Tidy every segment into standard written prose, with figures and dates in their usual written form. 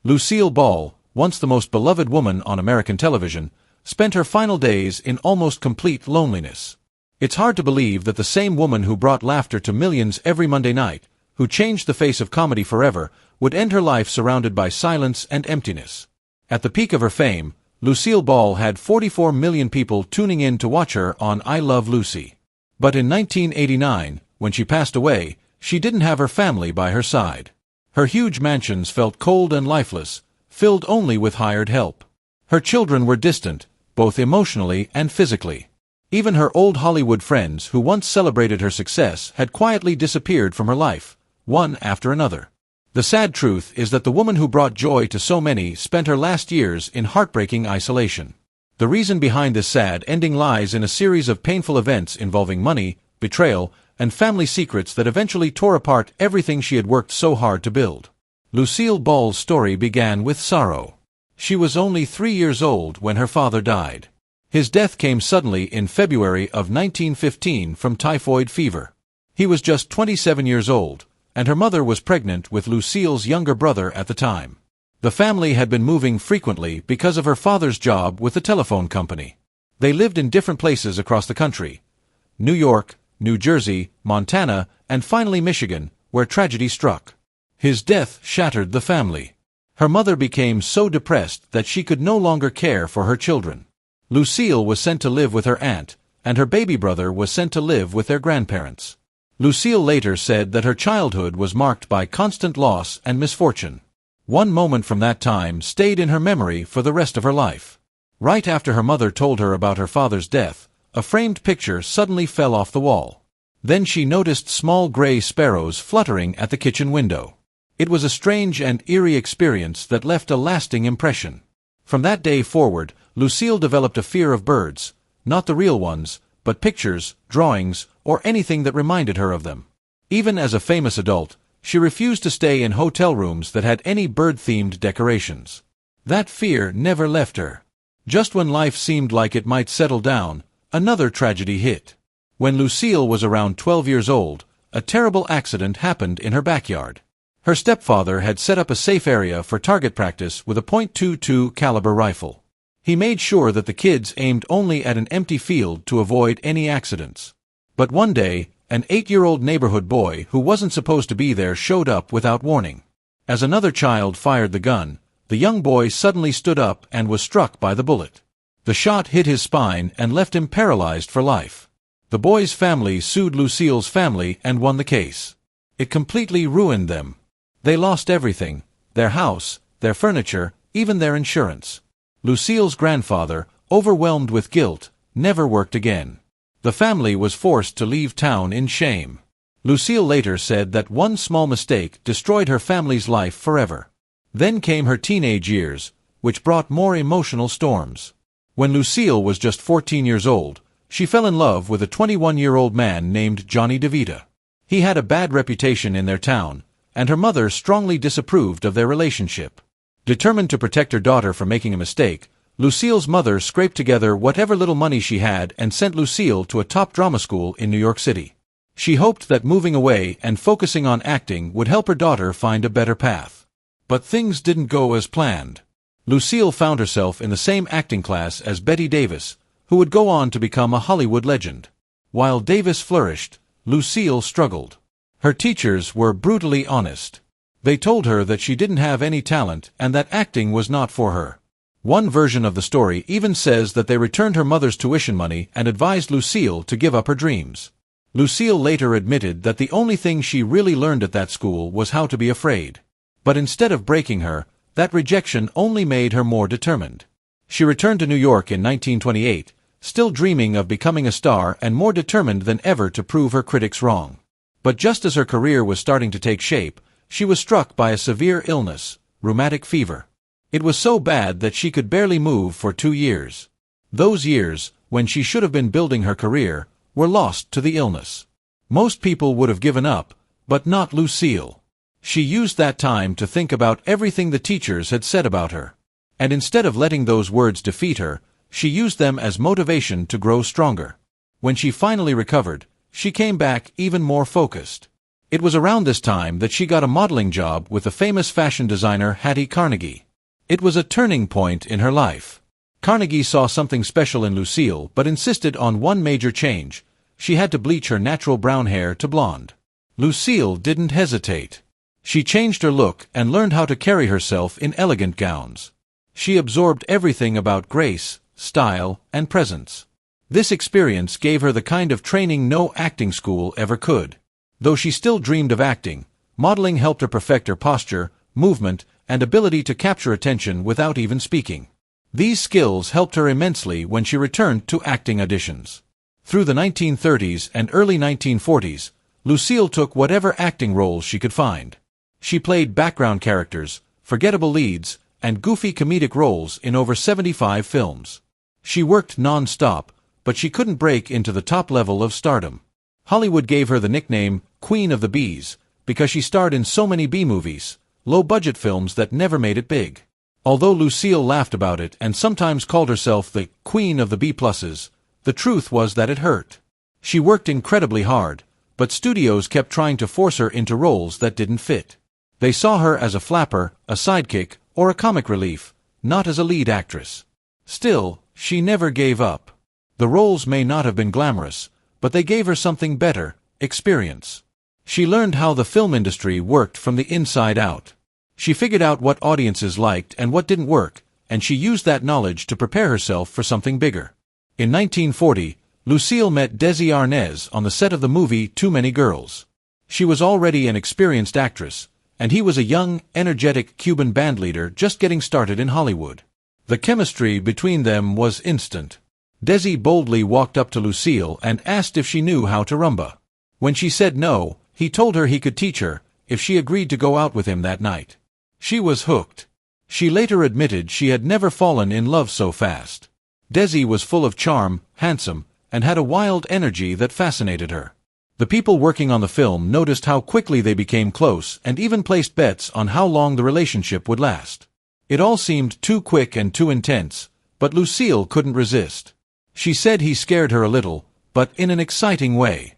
Lucille Ball, once the most beloved woman on American television, spent her final days in almost complete loneliness. It's hard to believe that the same woman who brought laughter to millions every Monday night, who changed the face of comedy forever, would end her life surrounded by silence and emptiness. At the peak of her fame, Lucille Ball had 44 million people tuning in to watch her on I Love Lucy. But in 1989, when she passed away, she didn't have her family by her side. Her huge mansions felt cold and lifeless, filled only with hired help. Her children were distant, both emotionally and physically. Even her old Hollywood friends who once celebrated her success had quietly disappeared from her life, one after another. The sad truth is that the woman who brought joy to so many spent her last years in heartbreaking isolation. The reason behind this sad ending lies in a series of painful events involving money, betrayal, and family secrets that eventually tore apart everything she had worked so hard to build. Lucille Ball's story began with sorrow. She was only 3 years old when her father died. His death came suddenly in February of 1915 from typhoid fever. He was just 27 years old, and her mother was pregnant with Lucille's younger brother at the time. The family had been moving frequently because of her father's job with the telephone company. They lived in different places across the country: New York, New Jersey, Montana, and finally Michigan, where tragedy struck. His death shattered the family. Her mother became so depressed that she could no longer care for her children. Lucille was sent to live with her aunt, and her baby brother was sent to live with their grandparents. Lucille later said that her childhood was marked by constant loss and misfortune. One moment from that time stayed in her memory for the rest of her life. Right after her mother told her about her father's death, a framed picture suddenly fell off the wall. Then she noticed small gray sparrows fluttering at the kitchen window. It was a strange and eerie experience that left a lasting impression. From that day forward, Lucille developed a fear of birds, not the real ones, but pictures, drawings, or anything that reminded her of them. Even as a famous adult, she refused to stay in hotel rooms that had any bird-themed decorations. That fear never left her. Just when life seemed like it might settle down, another tragedy hit. When Lucille was around 12 years old, a terrible accident happened in her backyard. Her stepfather had set up a safe area for target practice with a .22 caliber rifle. He made sure that the kids aimed only at an empty field to avoid any accidents. But one day, an 8-year-old neighborhood boy who wasn't supposed to be there showed up without warning. As another child fired the gun, the young boy suddenly stood up and was struck by the bullet. The shot hit his spine and left him paralyzed for life. The boy's family sued Lucille's family and won the case. It completely ruined them. They lost everything: their house, their furniture, even their insurance. Lucille's grandfather, overwhelmed with guilt, never worked again. The family was forced to leave town in shame. Lucille later said that one small mistake destroyed her family's life forever. Then came her teenage years, which brought more emotional storms. When Lucille was just 14 years old, she fell in love with a 21-year-old man named Johnny DeVita. He had a bad reputation in their town, and her mother strongly disapproved of their relationship. Determined to protect her daughter from making a mistake, Lucille's mother scraped together whatever little money she had and sent Lucille to a top drama school in New York City. She hoped that moving away and focusing on acting would help her daughter find a better path. But things didn't go as planned. Lucille found herself in the same acting class as Bette Davis, who would go on to become a Hollywood legend. While Davis flourished, Lucille struggled. Her teachers were brutally honest. They told her that she didn't have any talent and that acting was not for her. One version of the story even says that they returned her mother's tuition money and advised Lucille to give up her dreams. Lucille later admitted that the only thing she really learned at that school was how to be afraid. But instead of breaking her, that rejection only made her more determined. She returned to New York in 1928, still dreaming of becoming a star and more determined than ever to prove her critics wrong. But just as her career was starting to take shape, she was struck by a severe illness, rheumatic fever. It was so bad that she could barely move for 2 years. Those years, when she should have been building her career, were lost to the illness. Most people would have given up, but not Lucille. She used that time to think about everything the teachers had said about her. And instead of letting those words defeat her, she used them as motivation to grow stronger. When she finally recovered, she came back even more focused. It was around this time that she got a modeling job with the famous fashion designer Hattie Carnegie. It was a turning point in her life. Carnegie saw something special in Lucille but insisted on one major change. She had to bleach her natural brown hair to blonde. Lucille didn't hesitate. She changed her look and learned how to carry herself in elegant gowns. She absorbed everything about grace, style, and presence. This experience gave her the kind of training no acting school ever could. Though she still dreamed of acting, modeling helped her perfect her posture, movement, and ability to capture attention without even speaking. These skills helped her immensely when she returned to acting auditions. Through the 1930s and early 1940s, Lucille took whatever acting roles she could find. She played background characters, forgettable leads, and goofy comedic roles in over 75 films. She worked non-stop, but she couldn't break into the top level of stardom. Hollywood gave her the nickname Queen of the B's because she starred in so many B-movies, low-budget films that never made it big. Although Lucille laughed about it and sometimes called herself the Queen of the B-pluses, the truth was that it hurt. She worked incredibly hard, but studios kept trying to force her into roles that didn't fit. They saw her as a flapper, a sidekick, or a comic relief, not as a lead actress. Still, she never gave up. The roles may not have been glamorous, but they gave her something better: experience. She learned how the film industry worked from the inside out. She figured out what audiences liked and what didn't work, and she used that knowledge to prepare herself for something bigger. In 1940, Lucille met Desi Arnaz on the set of the movie Too Many Girls. She was already an experienced actress, and he was a young, energetic Cuban bandleader just getting started in Hollywood. The chemistry between them was instant. Desi boldly walked up to Lucille and asked if she knew how to rumba. When she said no, he told her he could teach her, if she agreed to go out with him that night. She was hooked. She later admitted she had never fallen in love so fast. Desi was full of charm, handsome, and had a wild energy that fascinated her. The people working on the film noticed how quickly they became close and even placed bets on how long the relationship would last. It all seemed too quick and too intense, but Lucille couldn't resist. She said he scared her a little, but in an exciting way.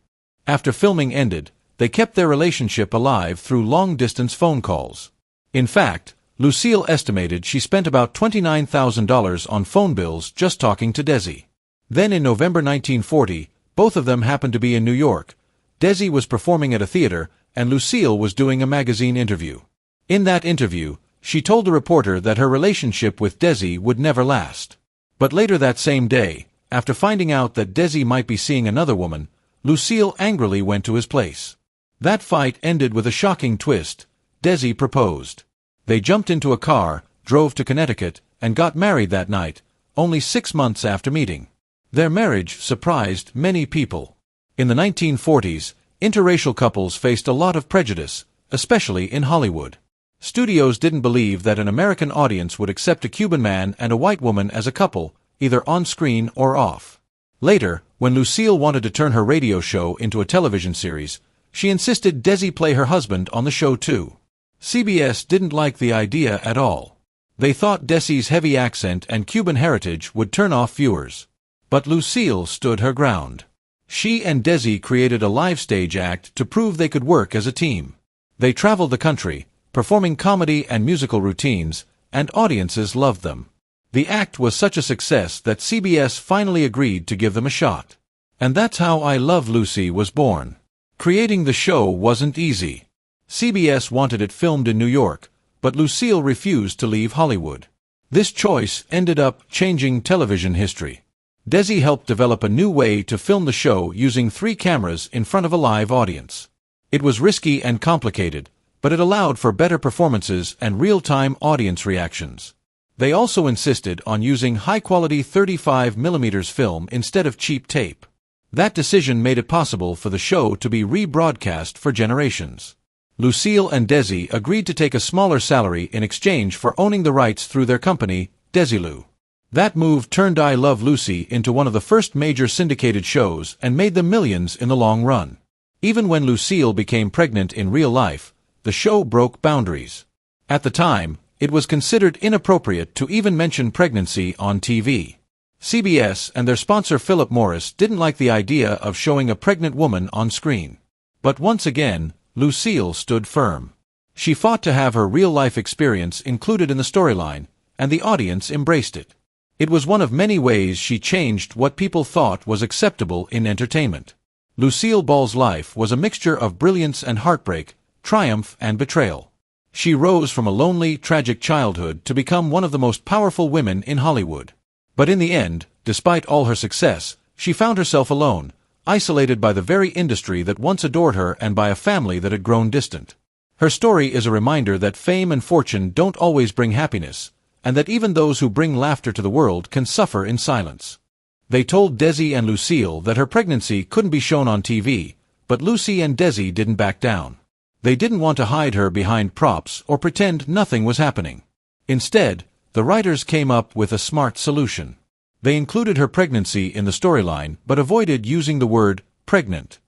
After filming ended, they kept their relationship alive through long-distance phone calls. In fact, Lucille estimated she spent about $29,000 on phone bills just talking to Desi. Then in November 1940, both of them happened to be in New York. Desi was performing at a theater, and Lucille was doing a magazine interview. In that interview, she told the reporter that her relationship with Desi would never last. But later that same day, after finding out that Desi might be seeing another woman, Lucille angrily went to his place. That fight ended with a shocking twist. Desi proposed. They jumped into a car, drove to Connecticut, and got married that night, only 6 months after meeting. Their marriage surprised many people. In the 1940s, interracial couples faced a lot of prejudice, especially in Hollywood. Studios didn't believe that an American audience would accept a Cuban man and a white woman as a couple, either on screen or off. Later, when Lucille wanted to turn her radio show into a television series, she insisted Desi play her husband on the show too. CBS didn't like the idea at all. They thought Desi's heavy accent and Cuban heritage would turn off viewers. But Lucille stood her ground. She and Desi created a live stage act to prove they could work as a team. They traveled the country, performing comedy and musical routines, and audiences loved them. The act was such a success that CBS finally agreed to give them a shot. And that's how I Love Lucy was born. Creating the show wasn't easy. CBS wanted it filmed in New York, but Lucille refused to leave Hollywood. This choice ended up changing television history. Desi helped develop a new way to film the show using 3 cameras in front of a live audience. It was risky and complicated, but it allowed for better performances and real-time audience reactions. They also insisted on using high-quality 35mm film instead of cheap tape. That decision made it possible for the show to be rebroadcast for generations. Lucille and Desi agreed to take a smaller salary in exchange for owning the rights through their company, Desilu. That move turned I Love Lucy into one of the first major syndicated shows and made them millions in the long run. Even when Lucille became pregnant in real life, the show broke boundaries. At the time, it was considered inappropriate to even mention pregnancy on TV. CBS and their sponsor Philip Morris didn't like the idea of showing a pregnant woman on screen. But once again, Lucille stood firm. She fought to have her real-life experience included in the storyline, and the audience embraced it. It was one of many ways she changed what people thought was acceptable in entertainment. Lucille Ball's life was a mixture of brilliance and heartbreak, triumph and betrayal. She rose from a lonely, tragic childhood to become one of the most powerful women in Hollywood. But in the end, despite all her success, she found herself alone, isolated by the very industry that once adored her and by a family that had grown distant. Her story is a reminder that fame and fortune don't always bring happiness, and that even those who bring laughter to the world can suffer in silence. They told Desi and Lucille that her pregnancy couldn't be shown on TV, but Lucy and Desi didn't back down. They didn't want to hide her behind props or pretend nothing was happening. Instead, the writers came up with a smart solution. They included her pregnancy in the storyline but avoided using the word pregnant.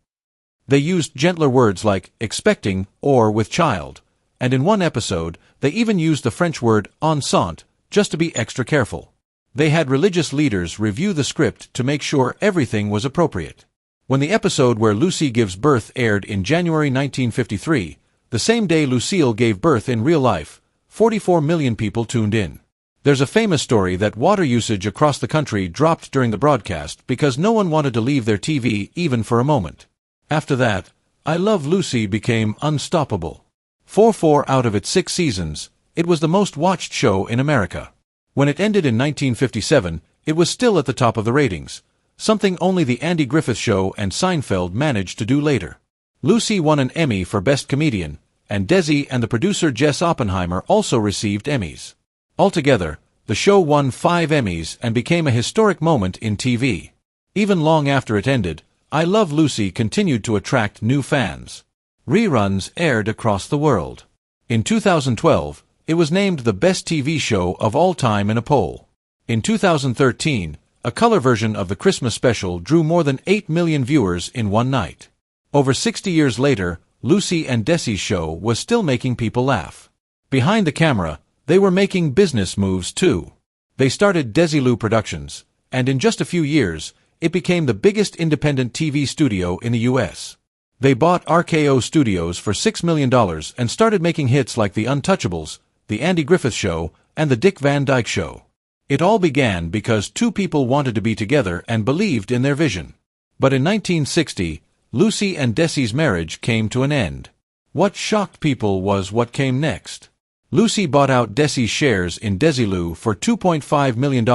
They used gentler words like expecting or with child, and in one episode, they even used the French word enceinte just to be extra careful. They had religious leaders review the script to make sure everything was appropriate. When the episode where Lucy gives birth aired in January 1953, the same day Lucille gave birth in real life, 44 million people tuned in. There's a famous story that water usage across the country dropped during the broadcast because no one wanted to leave their TV even for a moment. After that, I Love Lucy became unstoppable. For 4 out of its 6 seasons, it was the most watched show in America. When it ended in 1957, it was still at the top of the ratings, something only The Andy Griffith Show and Seinfeld managed to do later. Lucy won an Emmy for Best Comedian, and Desi and the producer Jess Oppenheimer also received Emmys. Altogether, the show won 5 Emmys and became a historic moment in TV. Even long after it ended, I Love Lucy continued to attract new fans. Reruns aired across the world. In 2012, it was named the best TV show of all time in a poll. In 2013, a color version of the Christmas special drew more than 8 million viewers in one night. Over 60 years later, Lucy and Desi's show was still making people laugh. Behind the camera, they were making business moves too. They started Desilu Productions, and in just a few years, it became the biggest independent TV studio in the U.S. They bought RKO Studios for $6 million and started making hits like The Untouchables, The Andy Griffith Show, and The Dick Van Dyke Show. It all began because 2 people wanted to be together and believed in their vision. But in 1960, Lucy and Desi's marriage came to an end. What shocked people was what came next. Lucy bought out Desi's shares in Desilu for $2.5 million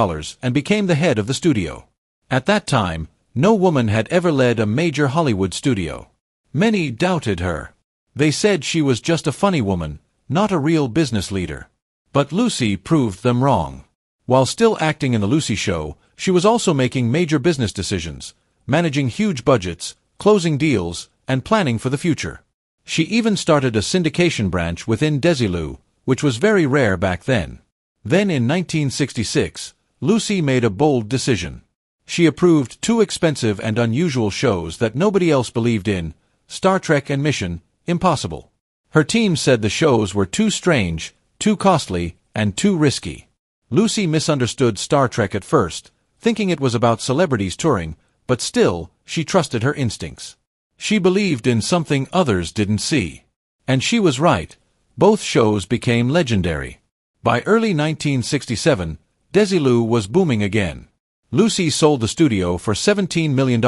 and became the head of the studio. At that time, no woman had ever led a major Hollywood studio. Many doubted her. They said she was just a funny woman, not a real business leader. But Lucy proved them wrong. While still acting in The Lucy Show, she was also making major business decisions, managing huge budgets, closing deals, and planning for the future. She even started a syndication branch within Desilu, which was very rare back then. Then in 1966, Lucy made a bold decision. She approved 2 expensive and unusual shows that nobody else believed in, Star Trek and Mission Impossible. Her team said the shows were too strange, too costly, and too risky. Lucy misunderstood Star Trek at first, thinking it was about celebrities touring, but still, she trusted her instincts. She believed in something others didn't see. And she was right. Both shows became legendary. By early 1967, Desilu was booming again. Lucy sold the studio for $17 million,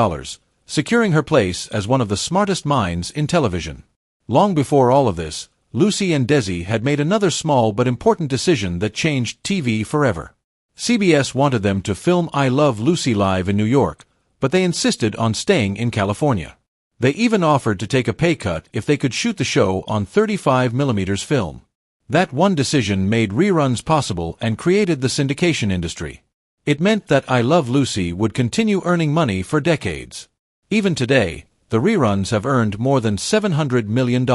securing her place as one of the smartest minds in television. Long before all of this, Lucy and Desi had made another small but important decision that changed TV forever. CBS wanted them to film I Love Lucy live in New York, but they insisted on staying in California. They even offered to take a pay cut if they could shoot the show on 35mm film. That one decision made reruns possible and created the syndication industry. It meant that I Love Lucy would continue earning money for decades. Even today, the reruns have earned more than $700 million.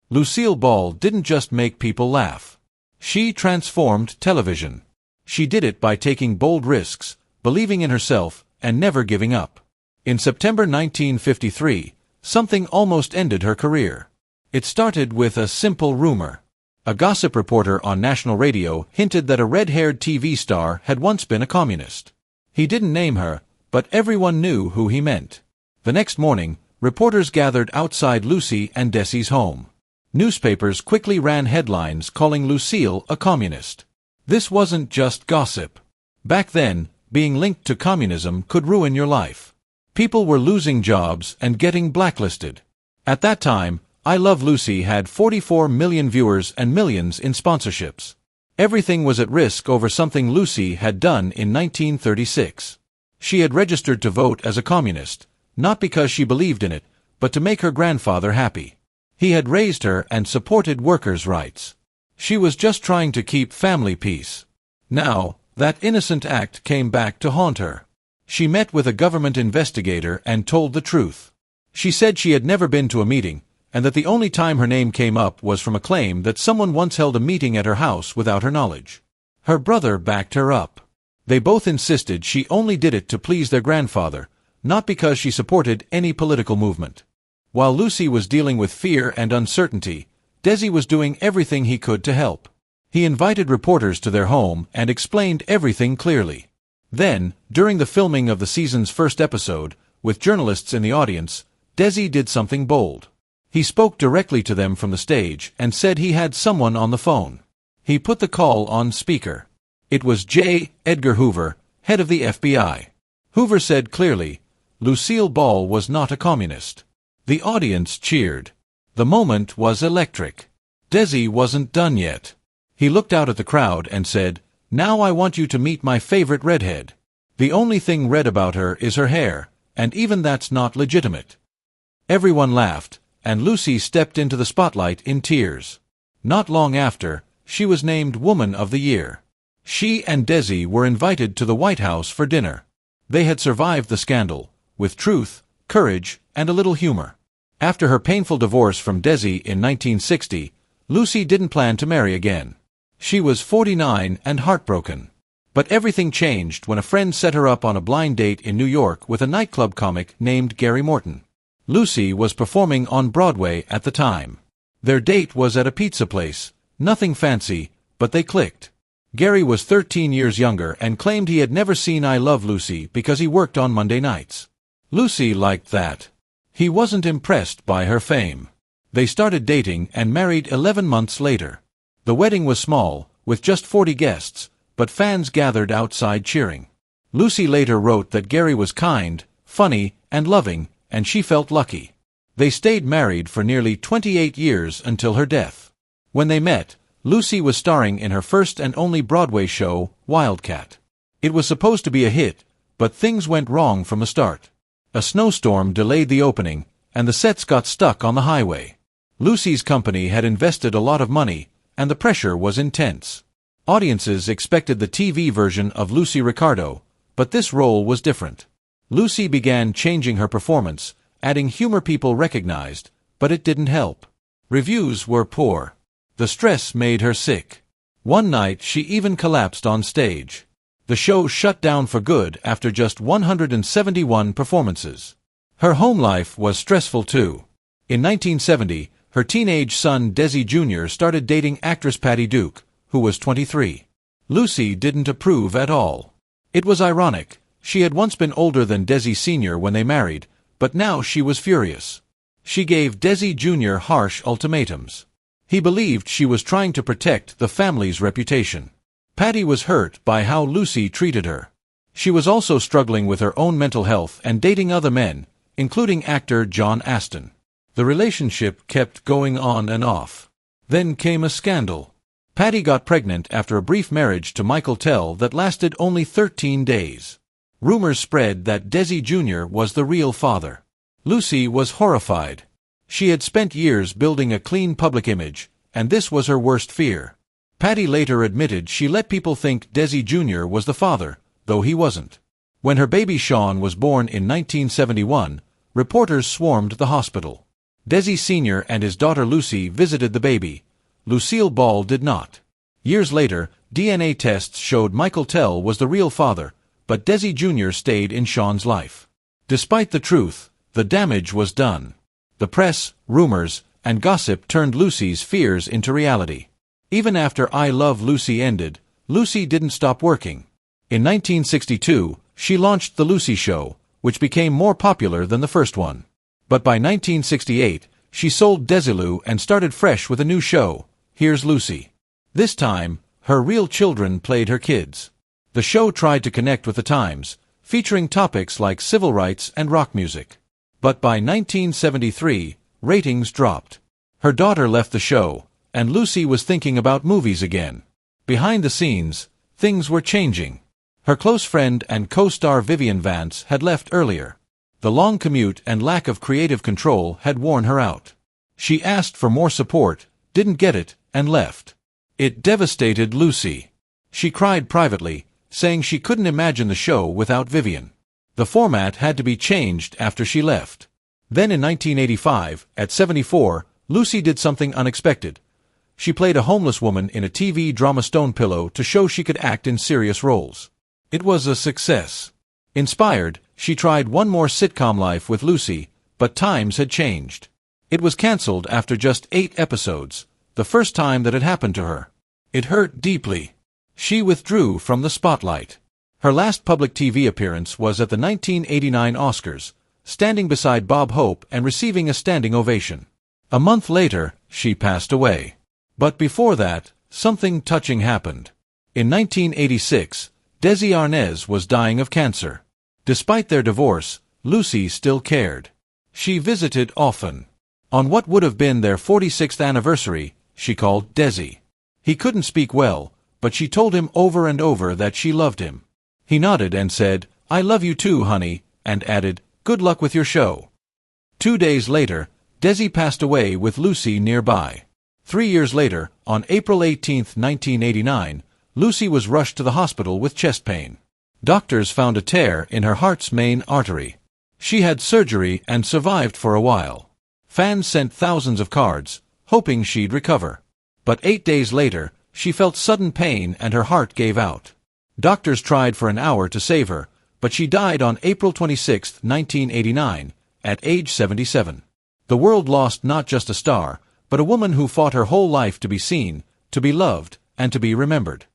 Lucille Ball didn't just make people laugh. She transformed television. She did it by taking bold risks, believing in herself, and never giving up. In September 1953, something almost ended her career. It started with a simple rumor. A gossip reporter on national radio hinted that a red-haired TV star had once been a communist. He didn't name her, but everyone knew who he meant. The next morning, reporters gathered outside Lucy and Desi's home. Newspapers quickly ran headlines calling Lucille a communist. This wasn't just gossip. Back then, being linked to communism could ruin your life. People were losing jobs and getting blacklisted. At that time, I Love Lucy had 44 million viewers and millions in sponsorships. Everything was at risk over something Lucy had done in 1936. She had registered to vote as a communist, not because she believed in it, but to make her grandfather happy. He had raised her and supported workers' rights. She was just trying to keep family peace. Now, that innocent act came back to haunt her. She met with a government investigator and told the truth. She said she had never been to a meeting, and that the only time her name came up was from a claim that someone once held a meeting at her house without her knowledge. Her brother backed her up. They both insisted she only did it to please their grandfather, not because she supported any political movement. While Lucy was dealing with fear and uncertainty, Desi was doing everything he could to help. He invited reporters to their home and explained everything clearly. Then, during the filming of the season's first episode, with journalists in the audience, Desi did something bold. He spoke directly to them from the stage and said he had someone on the phone. He put the call on speaker. It was J. Edgar Hoover, head of the FBI. Hoover said clearly, Lucille Ball was not a communist. The audience cheered. The moment was electric. Desi wasn't done yet. He looked out at the crowd and said, "Now I want you to meet my favorite redhead. The only thing red about her is her hair, and even that's not legitimate." Everyone laughed, and Lucy stepped into the spotlight in tears. Not long after, she was named Woman of the Year. She and Desi were invited to the White House for dinner. They had survived the scandal, with truth, courage, and a little humor. After her painful divorce from Desi in 1960, Lucy didn't plan to marry again. She was 49 and heartbroken. But everything changed when a friend set her up on a blind date in New York with a nightclub comic named Gary Morton. Lucy was performing on Broadway at the time. Their date was at a pizza place, nothing fancy, but they clicked. Gary was 13 years younger and claimed he had never seen I Love Lucy because he worked on Monday nights. Lucy liked that. He wasn't impressed by her fame. They started dating and married 11 months later. The wedding was small, with just 40 guests, but fans gathered outside cheering. Lucy later wrote that Gary was kind, funny, and loving, and she felt lucky. They stayed married for nearly 28 years until her death. When they met, Lucy was starring in her first and only Broadway show, Wildcat. It was supposed to be a hit, but things went wrong from the start. A snowstorm delayed the opening, and the sets got stuck on the highway. Lucy's company had invested a lot of money, and the pressure was intense. Audiences expected the TV version of Lucy Ricardo, but this role was different. Lucy began changing her performance, adding humor people recognized, but it didn't help. Reviews were poor. The stress made her sick. One night she even collapsed on stage. The show shut down for good after just 171 performances. Her home life was stressful too. In 1970, her teenage son Desi Jr. started dating actress Patty Duke, who was 23. Lucy didn't approve at all. It was ironic. She had once been older than Desi Sr. when they married, but now she was furious. She gave Desi Jr. harsh ultimatums. He believed she was trying to protect the family's reputation. Patty was hurt by how Lucy treated her. She was also struggling with her own mental health and dating other men, including actor John Astin. The relationship kept going on and off. Then came a scandal. Patty got pregnant after a brief marriage to Michael Tell that lasted only 13 days. Rumors spread that Desi Jr. was the real father. Lucy was horrified. She had spent years building a clean public image, and this was her worst fear. Patty later admitted she let people think Desi Jr. was the father, though he wasn't. When her baby Sean was born in 1971, reporters swarmed the hospital. Desi Sr. and his daughter Lucy visited the baby. Lucille Ball did not. Years later, DNA tests showed Michael Tell was the real father, but Desi Jr. stayed in Sean's life. Despite the truth, the damage was done. The press, rumors, and gossip turned Lucy's fears into reality. Even after I Love Lucy ended, Lucy didn't stop working. In 1962, she launched The Lucy Show, which became more popular than the first one. But by 1968, she sold Desilu and started fresh with a new show, Here's Lucy. This time, her real children played her kids. The show tried to connect with the times, featuring topics like civil rights and rock music. But by 1973, ratings dropped. Her daughter left the show, and Lucy was thinking about movies again. Behind the scenes, things were changing. Her close friend and co-star Vivian Vance had left earlier. The long commute and lack of creative control had worn her out. She asked for more support, didn't get it, and left. It devastated Lucy. She cried privately, saying she couldn't imagine the show without Vivian. The format had to be changed after she left. Then in 1985, at 74, Lucy did something unexpected. She played a homeless woman in a TV drama Stone Pillow to show she could act in serious roles. It was a success. Inspired, she tried one more sitcom life with Lucy, but times had changed. It was cancelled after just 8 episodes, the first time that had happened to her. It hurt deeply. She withdrew from the spotlight. Her last public TV appearance was at the 1989 Oscars, standing beside Bob Hope and receiving a standing ovation. A month later, she passed away. But before that, something touching happened. In 1986, Desi Arnaz was dying of cancer. Despite their divorce, Lucy still cared. She visited often. On what would have been their 46th anniversary, she called Desi. He couldn't speak well, but she told him over and over that she loved him. He nodded and said, "I love you too, honey," and added, "Good luck with your show." 2 days later, Desi passed away with Lucy nearby. 3 years later, on April 18, 1989, Lucy was rushed to the hospital with chest pain. Doctors found a tear in her heart's main artery. She had surgery and survived for a while. Fans sent thousands of cards, hoping she'd recover. But 8 days later, she felt sudden pain and her heart gave out. Doctors tried for an hour to save her, but she died on April 26, 1989, at age 77. The world lost not just a star, but a woman who fought her whole life to be seen, to be loved, and to be remembered.